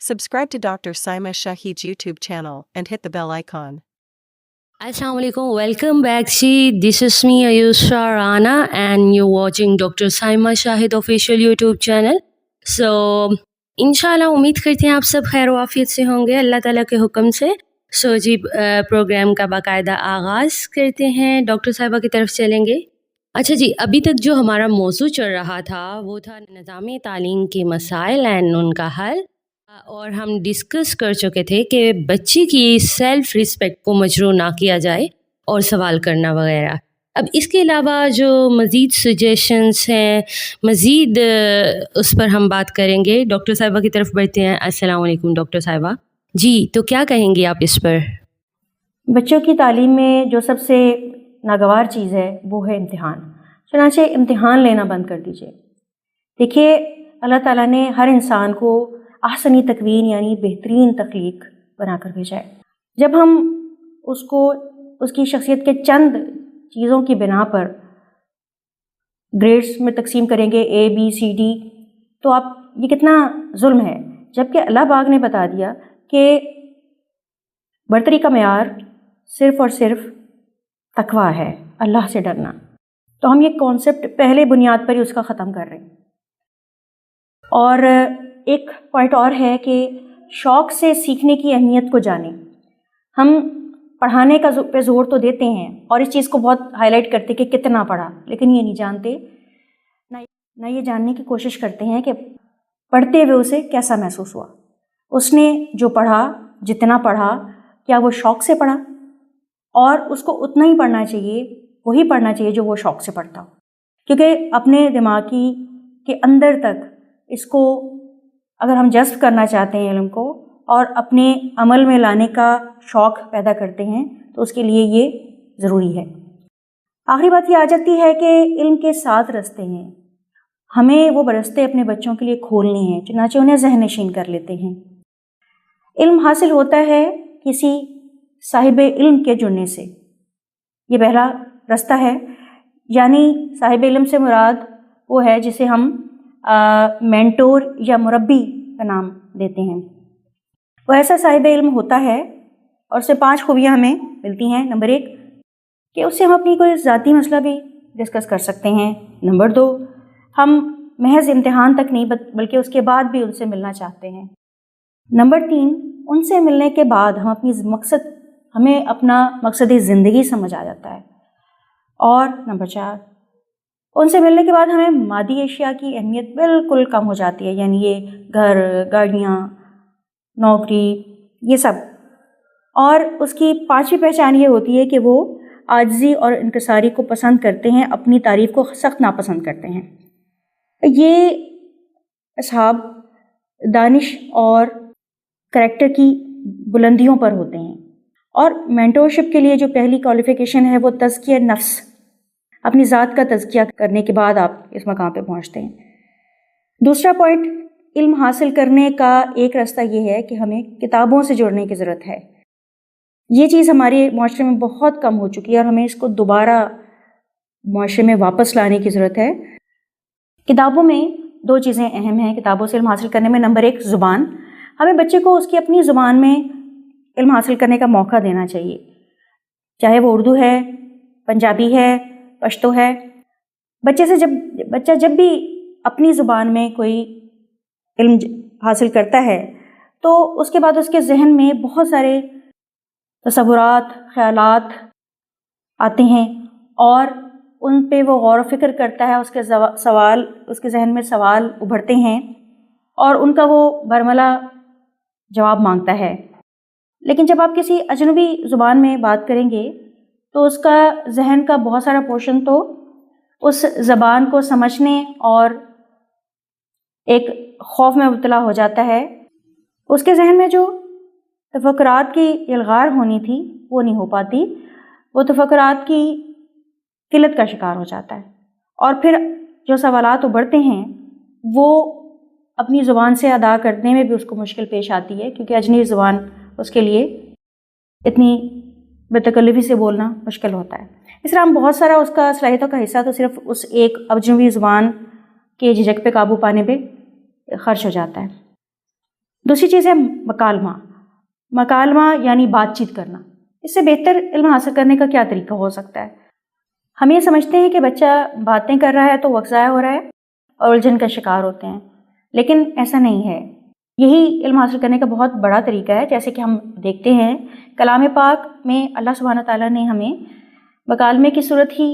Subscribe to Dr. Saima Shahid's YouTube channel and hit the bell icon. Assalamu alaikum. Welcome back. This is me Ayusha Rana and you're watching Dr. Saima Shahid official YouTube channel. So इंशाल्लाह उम्मीद करते हैं आप सब खैर वाफियत से होंगे अल्लाह ताला के हुक्म से। सो जी प्रोग्राम का बाकायदा आगाज़ करते हैं। डॉक्टर साहिबा की तरफ चलेंगे। अच्छा जी, अभी तक जो हमारा मौजू चल रहा था वो था निज़ामी तालीम के मसाइल एंड उनका हल, और हम डिस्कस कर चुके थे कि बच्चे की सेल्फ़ रिस्पेक्ट को मजरूह ना किया जाए और सवाल करना वगैरह। अब इसके अलावा जो मज़ीद सजेशंस हैं, मज़ीद उस पर हम बात करेंगे। डॉक्टर साहिबा की तरफ बढ़ते हैं। अस्सलाम वालेकुम डॉक्टर साहिबा जी, तो क्या कहेंगी आप इस पर? बच्चों की तालीम में जो सबसे नागवार चीज़ है वो है इम्तिहान। चुनांचे इम्तिहान लेना बंद कर दीजिए। देखिए, अल्लाह ताला ने हर इंसान को अहसनी तकवीन यानी बेहतरीन तख्लीक बनाकर भेजा है। जब हम उसको उसकी शख्सियत के चंद चीज़ों की बिना पर ग्रेड्स में तकसीम करेंगे A, B, C, D, तो आप ये कितना जुल्म है। जबकि अल्लाह पाक ने बता दिया कि बरतरी का मेयार सिर्फ़ और सिर्फ तकवा है, अल्लाह से डरना। तो हम ये कॉन्सेप्ट पहले बुनियाद पर ही उसका ख़त्म कर रहे हैं। और एक पॉइंट और है कि शौक़ से सीखने की अहमियत को जानें। हम पढ़ाने का पे ज़ोर तो देते हैं और इस चीज़ को बहुत हाईलाइट करते कि कितना पढ़ा, लेकिन ये नहीं जानते, ना ये जानने की कोशिश करते हैं कि पढ़ते हुए उसे कैसा महसूस हुआ। उसने जो पढ़ा, जितना पढ़ा, क्या वो शौक़ से पढ़ा? और उसको उतना ही पढ़ना चाहिए, वही पढ़ना चाहिए जो वो शौक़ से पढ़ता हो। क्योंकि अपने दिमागी के अंदर तक इसको अगर हम जज़्ब करना चाहते हैं इल्म को और अपने अमल में लाने का शौक़ पैदा करते हैं तो उसके लिए ये ज़रूरी है। आखिरी बात ये आ जाती है कि इल्म के 7 रास्ते हैं, हमें वो रास्ते अपने बच्चों के लिए खोलने हैं, चुनांचे उन्हें ज़हन नशीन कर लेते हैं। इल्म हासिल होता है किसी साहिब इल्म के जुड़ने से, ये पहला रास्ता है। यानी साहिब इल्म से मुराद वो है जिसे हम मेंटोर या मुरब्बी का नाम देते हैं। वो ऐसा साहिब इल्म होता है और उससे 5 खूबियाँ हमें मिलती हैं। नंबर 1 कि उससे हम अपनी कोई ज़ाती मसला भी डिस्कस कर सकते हैं। नंबर 2, हम महज इम्तिहान तक नहीं बल्कि उसके बाद भी उनसे मिलना चाहते हैं। नंबर 3, उनसे मिलने के बाद हमें अपना मकसद ज़िंदगी समझ आ जाता है। और नंबर 4, उनसे मिलने के बाद हमें मादी अशिया की अहमियत बिल्कुल कम हो जाती है, यानी ये घर, गाड़ियाँ, नौकरी, ये सब। और उसकी 5वीं पहचान ये होती है कि वो आजिज़ी और इनकिसारी को पसंद करते हैं, अपनी तारीफ़ को सख्त नापसंद करते हैं। ये असहाब दानिश और करैक्टर की बुलंदियों पर होते हैं। और मेंटोरशिप के लिए जो पहली क्वालिफ़िकेशन है वो तज़किया नफ्स, अपनी ज़ात का तज़किया करने के बाद आप इस मकाम पे पहुँचते हैं। दूसरा पॉइंट, इल्म हासिल करने का एक रास्ता ये है कि हमें किताबों से जुड़ने की ज़रूरत है। ये चीज़ हमारे माशरे में बहुत कम हो चुकी है और हमें इसको दोबारा माशरे में वापस लाने की ज़रूरत है। किताबों में 2 चीज़ें अहम हैं किताबों से इल्म हासिल करने में। नंबर 1, ज़ुबान। हमें बच्चे को उसकी अपनी ज़ुबान में इल्म हासिल करने का मौका देना चाहिए, चाहे वो उर्दू है, पंजाबी है, पश्तो है। बच्चा जब भी अपनी ज़ुबान में कोई इल्म हासिल करता है तो उसके बाद उसके जहन में बहुत सारे तसव्वुरात, ख़यालात आते हैं और उन पे वो गौर व फ़िक्र करता है। उसके जहन में सवाल उभरते हैं और उनका वो बरमला जवाब मांगता है। लेकिन जब आप किसी अजनबी ज़ुबान में बात करेंगे तो उसका जहन का बहुत सारा पोर्शन तो उस ज़बान को समझने और एक खौफ में मुब्तला हो जाता है। उसके जहन में जो तफक्कुरात की इल्गार होनी थी वो नहीं हो पाती, वो तफक्कुरात की किल्लत का शिकार हो जाता है। और फिर जो सवालात उभरते हैं वो अपनी ज़ुबान से अदा करने में भी उसको मुश्किल पेश आती है, क्योंकि अजनबी ज़ुबान उसके लिए इतनी बेतकल्लुफ़ी से बोलना मुश्किल होता है। इस तरह हम बहुत सारा उसका सलाहियतों का हिस्सा तो सिर्फ उस एक अजनबी ज़ुबान के झिझक पे काबू पाने पे खर्च हो जाता है। دوسری چیز ہے مکالمہ. مکالمہ یعنی بات چیت کرنا. اس سے بہتر علم حاصل کرنے کا کیا طریقہ ہو سکتا ہے؟ ہم یہ سمجھتے ہیں کہ بچہ باتیں کر رہا ہے تو وقت ضائع ہو رہا ہے اور الجھن کا شکار ہوتے ہیں، لیکن ایسا نہیں ہے. یہی علم حاصل کرنے کا بہت بڑا طریقہ ہے. جیسے کہ ہم دیکھتے ہیں کلام پاک میں اللہ سبحانہ تعالیٰ نے ہمیں مکالمے کی صورت ہی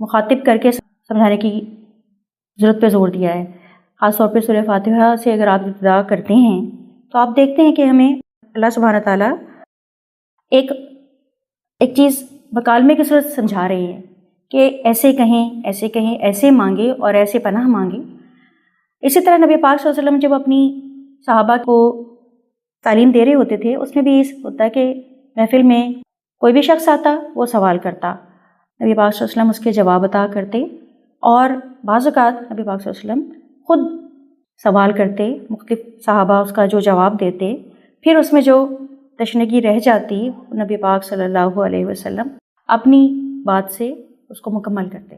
مخاطب کر کے سمجھانے کی ضرورت پہ زور دیا ہے. خاص طور پہ سورہ فاتحہ سے اگر آپ ابتدا کرتے ہیں تو آپ دیکھتے ہیں کہ ہمیں اللہ سبحانہ تعالیٰ ایک چیز مکالمے کی صورت سمجھا رہے ہیں کہ ایسے کہیں، ایسے کہیں، ایسے مانگے اور ایسے پناہ مانگے. اسی طرح نبی پاک صلی اللہ علیہ وسلم جب اپنی صحابہ کو تعلیم دے رہے ہوتے تھے، اس میں بھی یہ ہوتا ہے کہ محفل میں کوئی بھی شخص آتا وہ سوال کرتا، نبی پاک صلی اللہ علیہ وسلم اس کے جواب عطا کرتے، اور بعض اوقات نبی پاک صلی اللہ علیہ وسلم خود سوال کرتے، مختلف صحابہ اس کا جو جواب دیتے، پھر اس میں جو تشنگی رہ جاتی نبی پاک صلی اللہ علیہ وسلم اپنی بات سے اس کو مکمل کرتے.